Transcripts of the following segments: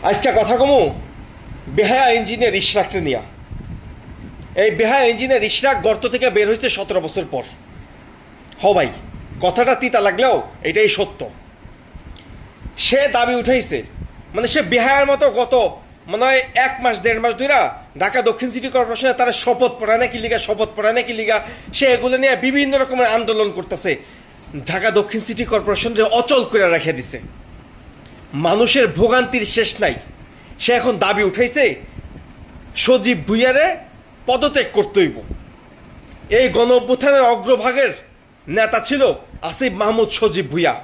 আজকে কথা কমু বেহায়া ইঞ্জিনিয়ার ইশরাককে নিয়া। এই বেহায়া ইঞ্জিনিয়ার ইশরাক গর্ত থেকে বের হয়েছে 17 বছর পর। ভাই, কথাটা তিতা লাগলেও এটাই সত্য। সে দাবি উঠাইছে, মানে সে বেহায়ার মতো গত মনে হয় 1 মাস 1.5 মাস ধরে ঢাকা দক্ষিণ সিটি কর্পোরেশনে তারা শপথ পড়ায় নাকি লিগা সে এগুলো নিয়ে বিভিন্ন রকমের আন্দোলন করতেছে। ঢাকা দক্ষিণ সিটি কর্পোরেশনকে অচল করে রেখে দিছে। মানুষের ভোগান্তির শেষ নাই। সে এখন দাবি উঠাইছে সজীব ভুইয়ারে পদত্যাগ করতে হইব। এই গণ অভ্যুত্থানের অগ্রভাগের নেতা ছিল আসিফ মাহমুদ সজীব ভুইয়া,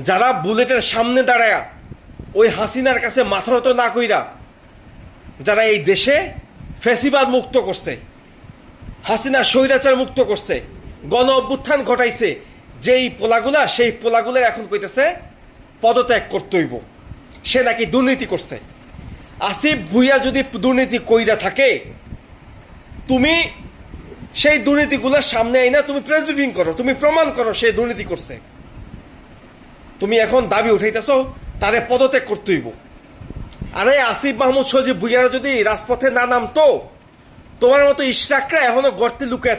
যারা বুলেটের সামনে দাঁড়ায়া ওই হাসিনার কাছে মাথা নত না কইরা যারা এই দেশে ফ্যাসিবাদ মুক্ত করছে, হাসিনা স্বৈরাচার মুক্ত করছে, গণ অভ্যুত্থান ঘটাইছে, যেই পোলাগুলা সেই পোলাগুলার এখন কইতেছে পদত্যাগ করতে হইব। সে নাকি দুর্নীতি করছে। আসিফ ভুইয়া যদি দুর্নীতি কইরা থাকে, তুমি সেই দুর্নীতিগুলোর সামনে আইনা তুমি প্রেস ব্রিফিং করো, তুমি প্রমাণ করো সে দুর্নীতি করছে। তুমি এখন দাবি উঠাইতেছ তারে পদত্যাগ করতে হইব। আরে আসিফ মাহমুদ সজীব ভুইয়ারা যদি রাজপথে না নামতো, তোমার মতো ইশরাকরা এখনো গর্তে লুকায়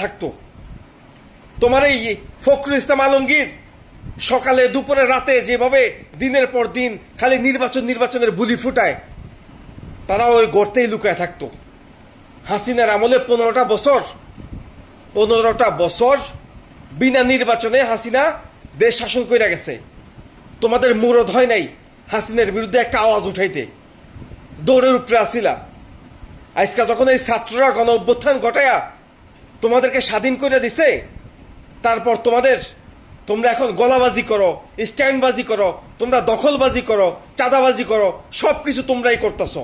থাকতো। তোমার এই ফখরুল ইসলাম আলমগীর সকালে দুপুরে রাতে যেভাবে দিনের পর দিন খালি নির্বাচনের বুলি ফুটায়, তারা ওই গর্তেই লুকায় থাকতো। হাসিনার আমলে 15টা বছর বিনা নির্বাচনে হাসিনা দেশ শাসন করে গেছে। তোমাদের মুরদ হয় নাই হাসিনার বিরুদ্ধে একটা আওয়াজ উঠাইতে, দৌড়ের উপরে আসিলা। আজকে যখন এই ছাত্ররা গণ অভ্যুত্থান ঘটায়া তোমাদেরকে স্বাধীন করে দিছে, তারপর তোমরা এখন গলাবাজি করো, স্ট্যান্ডবাজি করো, তোমরা দখলবাজি করো, চাঁদাবাজি করো, সব কিছু তোমরাই করতেছ।